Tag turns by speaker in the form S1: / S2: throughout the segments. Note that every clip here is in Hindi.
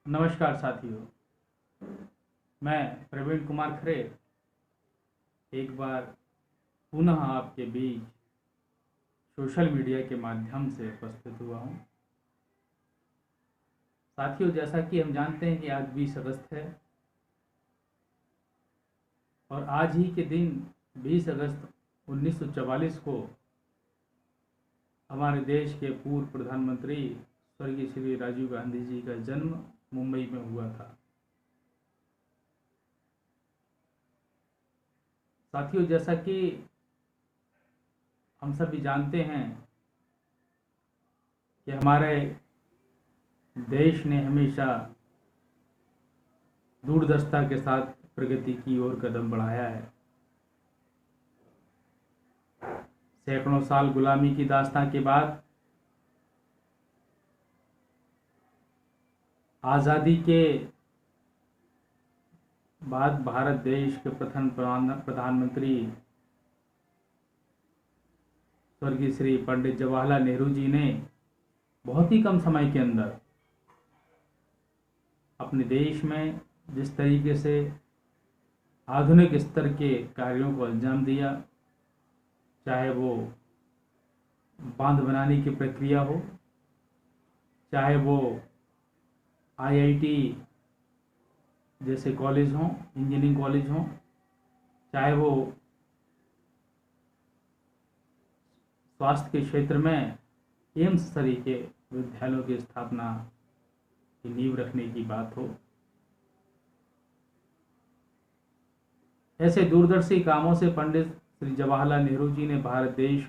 S1: नमस्कार साथियों। मैं प्रवीण कुमार खरे एक बार पुनः आपके बीच सोशल मीडिया के माध्यम से उपस्थित हुआ हूँ। साथियों, जैसा कि हम जानते हैं कि आज 20 अगस्त है और आज ही के दिन 20 अगस्त 1944 को हमारे देश के पूर्व प्रधानमंत्री स्वर्गीय श्री राजीव गांधी जी का जन्म मुंबई में हुआ था। साथियों, जैसा कि हम सभी जानते हैं कि हमारे देश ने हमेशा दूरदर्शिता के साथ प्रगति की ओर कदम बढ़ाया है। सैकड़ों साल गुलामी की दास्तां के बाद आज़ादी के बाद भारत देश के प्रथम प्रधानमंत्री स्वर्गीय श्री पंडित जवाहरलाल नेहरू जी ने बहुत ही कम समय के अंदर अपने देश में जिस तरीके से आधुनिक स्तर के कार्यों को अंजाम दिया, चाहे वो बांध बनाने की प्रक्रिया हो, चाहे वो आईआईटी जैसे कॉलेज हों, इंजीनियरिंग कॉलेज हों, चाहे वो स्वास्थ्य के क्षेत्र में एम्स स्तरीय के विद्यालयों की स्थापना की नींव रखने की बात हो। ऐसे दूरदर्शी कामों से पंडित श्री जवाहरलाल नेहरू जी ने भारत देश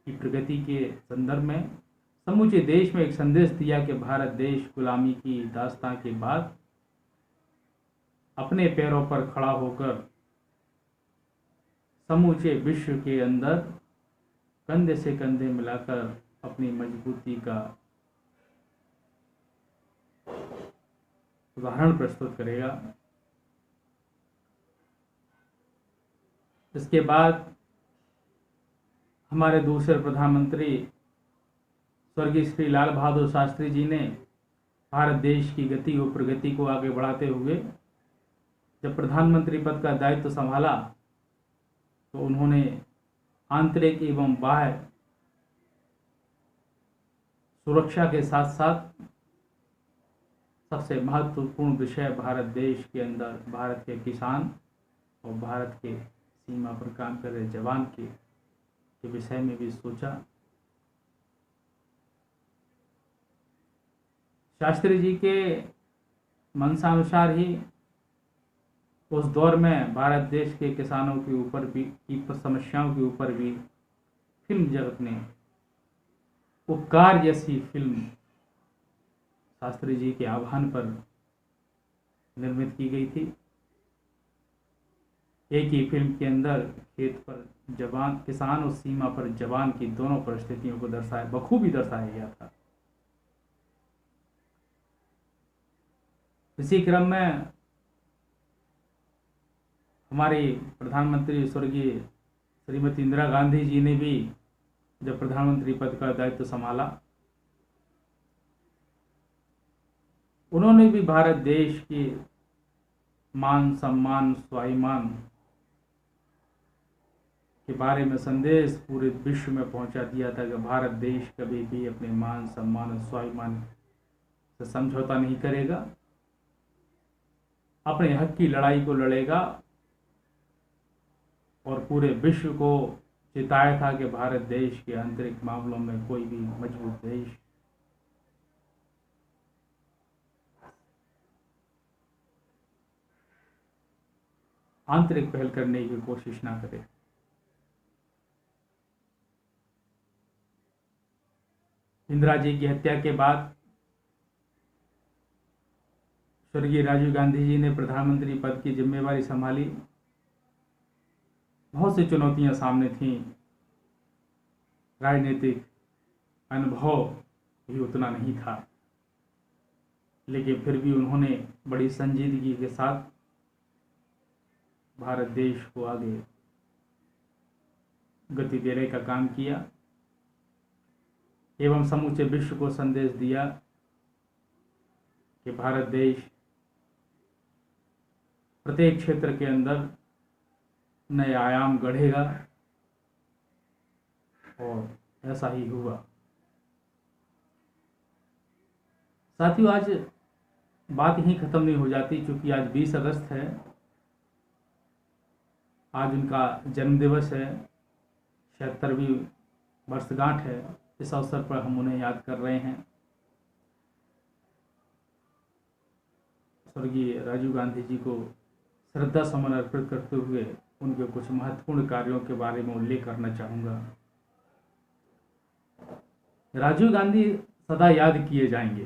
S1: की प्रगति के संदर्भ में समूचे देश में एक संदेश दिया कि भारत देश गुलामी की दास्तां के बाद अपने पैरों पर खड़ा होकर समूचे विश्व के अंदर कंधे से कंधे मिलाकर अपनी मजबूती का उदाहरण प्रस्तुत करेगा। इसके बाद हमारे दूसरे प्रधानमंत्री स्वर्गीय श्री लाल बहादुर शास्त्री जी ने भारत देश की गति और प्रगति को आगे बढ़ाते हुए जब प्रधानमंत्री पद का दायित्व संभाला तो उन्होंने आंतरिक एवं बाह्य सुरक्षा के साथ साथ सबसे महत्वपूर्ण विषय भारत देश के अंदर भारत के किसान और भारत के सीमा पर काम कर रहे जवान के विषय में भी सोचा। शास्त्री जी के मंशानुसार ही उस दौर में भारत देश के किसानों के ऊपर भी की समस्याओं के ऊपर भी फिल्म जगत ने उपकार जैसी फिल्म शास्त्री जी के आह्वान पर निर्मित की गई थी। एक ही फिल्म के अंदर खेत पर जवान किसान और सीमा पर जवान की दोनों परिस्थितियों को बखूबी दर्शाया गया था। इसी क्रम में हमारी प्रधानमंत्री स्वर्गीय श्रीमती इंदिरा गांधी जी ने भी जब प्रधानमंत्री पद का दायित्व संभाला, उन्होंने भी भारत देश के मान सम्मान स्वाभिमान के बारे में संदेश पूरे विश्व में पहुंचा दिया था कि भारत देश कभी भी अपने मान सम्मान और स्वाभिमान से समझौता नहीं करेगा, अपने हक की लड़ाई को लड़ेगा और पूरे विश्व को चेताया था कि भारत देश के आंतरिक मामलों में कोई भी मजबूत देश आंतरिक पहल करने की कोशिश ना करे। इंदिरा जी की हत्या के बाद स्वर्गीय राजीव गांधी जी ने प्रधानमंत्री पद की जिम्मेवारी संभाली। बहुत सी चुनौतियां सामने थीं, राजनीतिक अनुभव भी उतना नहीं था, लेकिन फिर भी उन्होंने बड़ी संजीदगी के साथ भारत देश को आगे गति देने का काम किया एवं समूचे विश्व को संदेश दिया कि भारत देश प्रत्येक क्षेत्र के अंदर नए आयाम गढ़ेगा और ऐसा ही हुआ। साथियों, आज बात यहीं ख़त्म नहीं हो जाती, क्योंकि आज 20 अगस्त है, आज उनका जन्मदिवस है, 76वीं वर्षगांठ है। इस अवसर पर हम उन्हें याद कर रहे हैं। स्वर्गीय राजीव गांधी जी को श्रद्धा सुमन अर्पित करते हुए उनके कुछ महत्वपूर्ण कार्यों के बारे में उल्लेख करना चाहूँगा। राजीव गांधी सदा याद किए जाएंगे,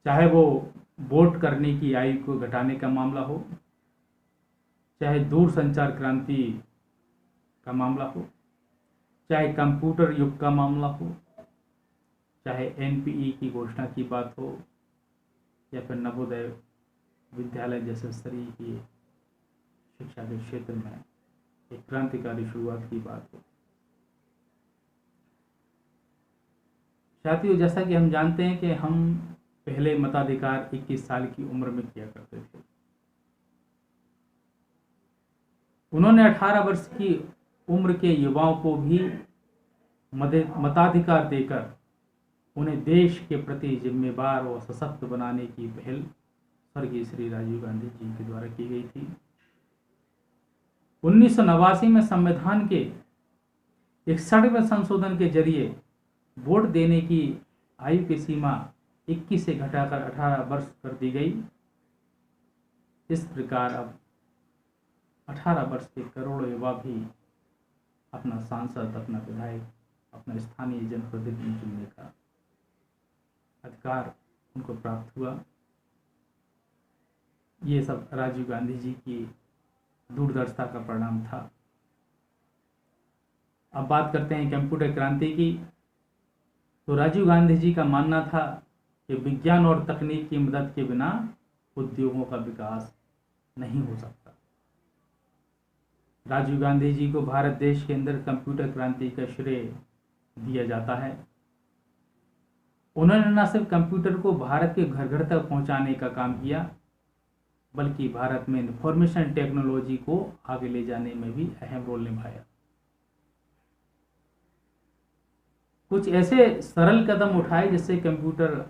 S1: चाहे वो वोट करने की आयु को घटाने का मामला हो, चाहे दूरसंचार क्रांति का मामला हो, चाहे कंप्यूटर युग का मामला हो, चाहे एनपीई की घोषणा की बात हो, या फिर नवोदय विद्यालय जैसे स्तरीय की शिक्षा के क्षेत्र में एक क्रांतिकारी शुरुआत की बात हो। साथियों, जैसा कि हम जानते हैं कि हम पहले मताधिकार 21 साल की उम्र में किया करते थे। उन्होंने 18 वर्ष की उम्र के युवाओं को भी मताधिकार देकर उन्हें देश के प्रति जिम्मेदार और सशक्त बनाने की पहल स्वर्गीय श्री राजीव गांधी जी के द्वारा की गई थी। 1989 में संविधान के 61वें संशोधन के जरिए वोट देने की आयु की सीमा 21 से घटाकर 18 वर्ष कर दी गई। इस प्रकार अब 18 वर्ष के करोड़ों युवा भी अपना सांसद, अपना विधायक, अपना स्थानीय जनप्रतिनिधि चुनने का अधिकार उनको प्राप्त हुआ। ये सब राजीव गांधी जी की दूरदर्शिता का परिणाम था। अब बात करते हैं कंप्यूटर क्रांति की। तो राजीव गांधी जी का मानना था कि विज्ञान और तकनीक की मदद के बिना उद्योगों का विकास नहीं हो सकता। राजीव गांधी जी को भारत देश के अंदर कंप्यूटर क्रांति का श्रेय दिया जाता है। उन्होंने न सिर्फ कंप्यूटर को भारत के घर घर तक पहुंचाने का काम किया, बल्कि भारत में इंफॉर्मेशन टेक्नोलॉजी को आगे ले जाने में भी अहम रोल निभाया। कुछ ऐसे सरल कदम उठाए जिससे कंप्यूटर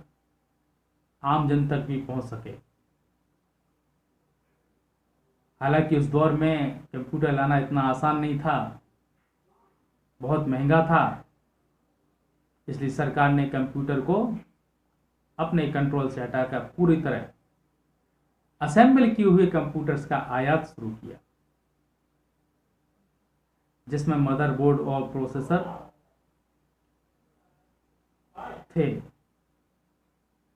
S1: आम जन तक भी पहुंच सके। हालांकि उस दौर में कंप्यूटर लाना इतना आसान नहीं था, बहुत महंगा था, इसलिए सरकार ने कंप्यूटर को अपने कंट्रोल से हटाकर पूरी तरह असेंबल किए हुए कंप्यूटर्स का आयात शुरू किया, जिसमें मदरबोर्ड और प्रोसेसर थे।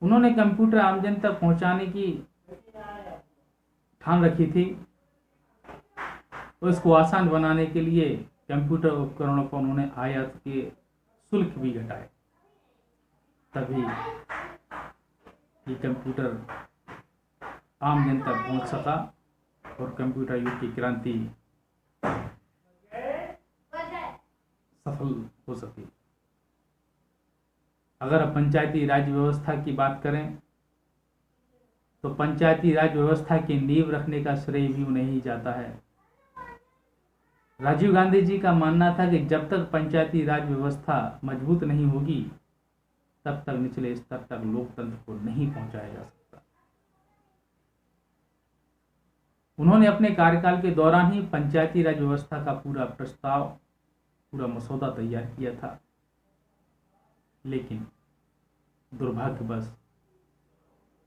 S1: उन्होंने कंप्यूटर आम जन तक पहुंचाने की ठान रखी थी और इसको आसान बनाने के लिए कंप्यूटर उपकरणों पर उन्होंने आयात के शुल्क भी घटाए। तभी ये कंप्यूटर आम जन तक पहुंच सका और कंप्यूटर युग की क्रांति सफल हो सकी। अगर अब पंचायती राज व्यवस्था की बात करें तो पंचायती राज व्यवस्था की नींव रखने का श्रेय भी उन्हें ही जाता है। राजीव गांधी जी का मानना था कि जब तक पंचायती राज व्यवस्था मजबूत नहीं होगी, तब तक निचले स्तर तक लोकतंत्र को नहीं पहुंचाया जा सकता। उन्होंने अपने कार्यकाल के दौरान ही पंचायती राज व्यवस्था का पूरा प्रस्ताव, पूरा मसौदा तैयार किया था, लेकिन दुर्भाग्यवश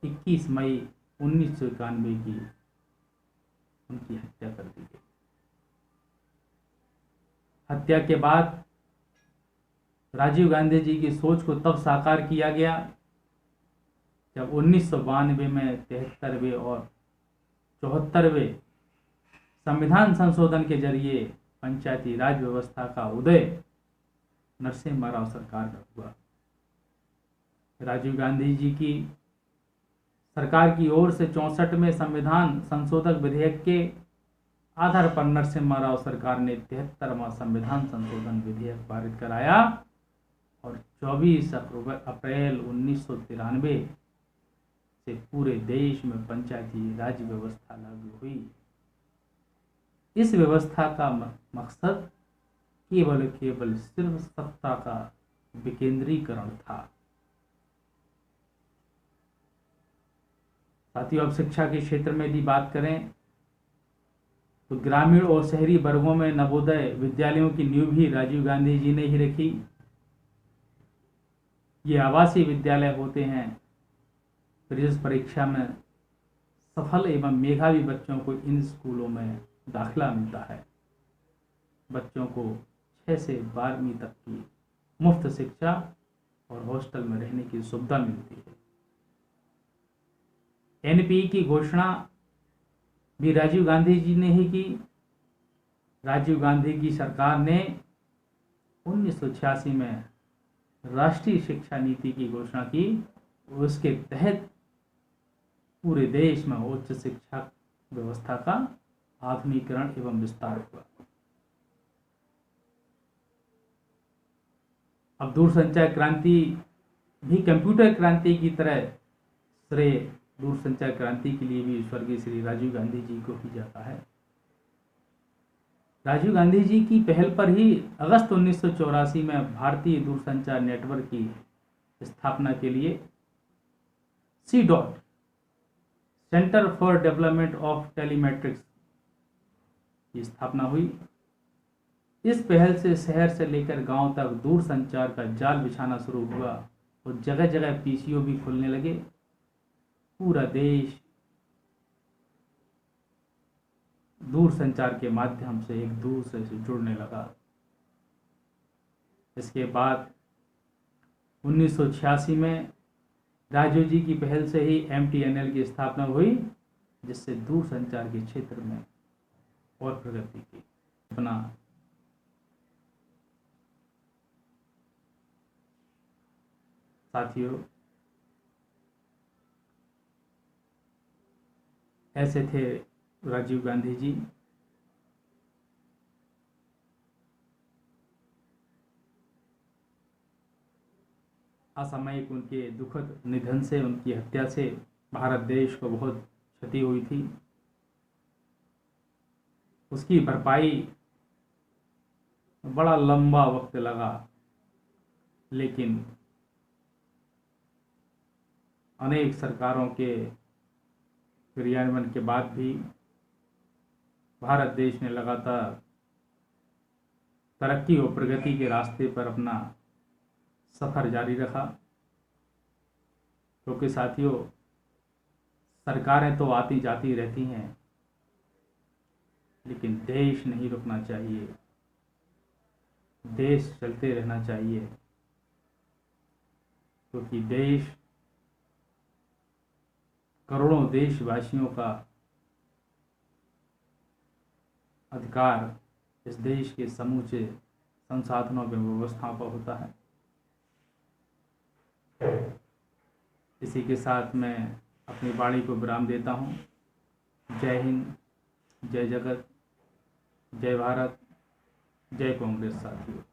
S1: 21 मई 1991 की उनकी हत्या कर दी गई। हत्या के बाद राजीव गांधी जी की सोच को तब साकार किया गया जब 1992 में 73वें और 74वें संविधान संशोधन के जरिए पंचायती राज व्यवस्था का उदय नरसिम्हा राव सरकार का हुआ। राजीव गांधी जी की सरकार की ओर से 64वें संविधान संशोधक विधेयक के आधार पर नरसिम्हा राव सरकार ने 73वां संविधान संशोधन विधेयक पारित कराया और 24 अप्रैल 1993 से पूरे देश में पंचायती राज व्यवस्था लागू हुई। इस व्यवस्था का मकसद केवल सिर्फ सत्ता का विकेंद्रीकरण था। साथियों, अब शिक्षा के क्षेत्र में यदि बात करें तो ग्रामीण और शहरी वर्गों में नवोदय विद्यालयों की नींव भी राजीव गांधी जी ने ही रखी। ये आवासीय विद्यालय होते हैं। प्रवेश परीक्षा में सफल एवं मेधावी बच्चों को इन स्कूलों में दाखिला मिलता है। बच्चों को 6 से 12वीं तक की मुफ्त शिक्षा और हॉस्टल में रहने की सुविधा मिलती है। एनपीई की घोषणा भी राजीव गांधी जी ने ही की। राजीव गांधी की सरकार ने 1986 में राष्ट्रीय शिक्षा नीति की घोषणा की। उसके तहत पूरे देश में उच्च शिक्षा व्यवस्था का आधुनिकीकरण एवं विस्तार हुआ। अब दूरसंचार क्रांति भी कंप्यूटर क्रांति की तरह श्रेय दूरसंचार क्रांति के लिए भी स्वर्गीय श्री राजीव गांधी जी को ही जाता है। राजीव गांधी जी की पहल पर ही अगस्त 1984 में भारतीय दूरसंचार नेटवर्क की स्थापना के लिए CDOT centre for development of telemetrics की स्थापना हुई। इस पहल से शहर से लेकर गांव तक दूरसंचार का जाल बिछाना शुरू हुआ और जगह जगह PCO भी खुलने लगे। पूरा देश दूरसंचार के माध्यम से एक दूसरे से जुड़ने लगा। इसके बाद 1986 में राजीव जी की पहल से ही MTNL की स्थापना हुई, जिससे दूरसंचार के क्षेत्र में और प्रगति की। अपना साथियों, ऐसे थे राजीव गांधी जी। असामयिक उनके दुखद निधन से, उनकी हत्या से भारत देश को बहुत क्षति हुई थी। उसकी भरपाई बड़ा लंबा वक्त लगा, लेकिन अनेक सरकारों के क्रियान्वयन के बाद भी भारत देश ने लगातार तरक्की और प्रगति के रास्ते पर अपना सफर जारी रखा। क्योंकि साथियों, सरकारें तो आती जाती रहती हैं, लेकिन देश नहीं रुकना चाहिए, देश चलते रहना चाहिए। क्योंकि देश करोड़ों देशवासियों का अधिकार इस देश के समूचे संसाधनों एवं व्यवस्थाओं पर होता है। इसी के साथ मैं अपनी वाणी को विराम देता हूँ। जय हिंद, जय जगत, जय भारत, जय कांग्रेस साथियों।